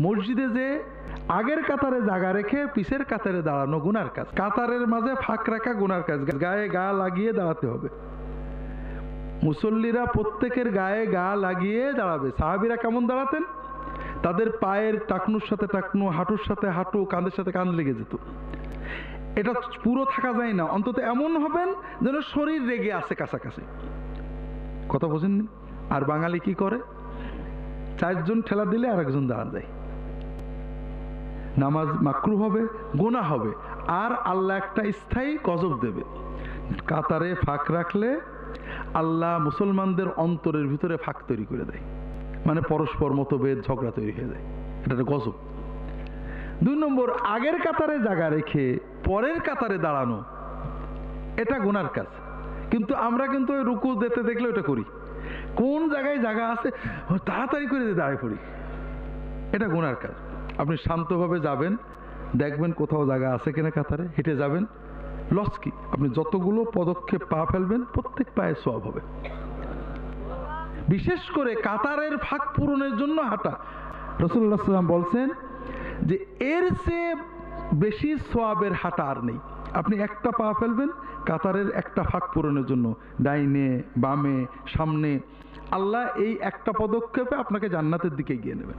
মসজিদে যে আগের কাতারে জায়গা রেখে পিছের কাতারে দাঁড়ানো গুনার কাজ, কাতারের মাঝে ফাঁক রাখা গুনার কাজ, গায়ে গা লাগিয়ে দাঁড়াতে হবে। মুসল্লিরা প্রত্যেকের গায়ে গা লাগিয়ে দাঁড়াবে। সাহাবীরা কেমন দাঁড়াতেন? তাদের পায়ের টাকনুর সাথে টাকনু, হাঁটুর সাথে হাঁটু, কাঁধের সাথে কাঁধ লেগে যেত। এটা পুরো থাকা যায় না, অন্তত এমন হবেন যেন শরীর রেগে আছে কাছাকাছি। কথা বোঝেননি? আর বাঙালি কি করে? 4 জন ঠেলা দিলে আর একজন দাঁড়া যায়। নামাজ মাকরু হবে, গুনাহ হবে, আর আল্লাহ একটা স্থায়ী গজব দেবে। কাতারে ফাঁক রাখলে আল্লাহ মুসলমানদের অন্তরের ভিতরে ফাঁক তৈরি করে দেয়, মানে পরস্পর মতভেদ, ঝগড়া তৈরি হয়ে যায়। এটা একটা গজব। 2 নম্বর, আগের কাতারে জায়গা রেখে পরের কাতারে দাঁড়ানো, এটা গুনার কাজ। কিন্তু আমরা কিন্তু ওই রুকু দিতে দেখলে ওটা করি। কোন জায়গায় জায়গা আছে তাড়াতাড়ি করে দাঁড়ায় পড়ি, এটা গুনার কাজ। আপনি শান্তভাবে যাবেন, দেখবেন কোথাও জায়গা আছে কিনা, কাতারে হেঁটে যাবেন। লস কি? আপনি যতগুলো পদক্ষেপ পা ফেলবেন প্রত্যেক পায়ে সওয়াব হবে। বিশেষ করে কাতারের ফাঁক পূরণের জন্য হাঁটা, রাসূলুল্লাহ সাল্লাল্লাহু আলাইহি ওয়াসাল্লাম বলছেন যে এর চেয়ে বেশি সওয়াবের হাঁটা আর নেই। আপনি একটা পা ফেলবেন কাতারের একটা ফাঁক পূরণের জন্য, ডাইনে বামে সামনে, আল্লাহ এই একটা পদক্ষেপে আপনাকে জান্নাতের দিকে এগিয়ে নেবেন।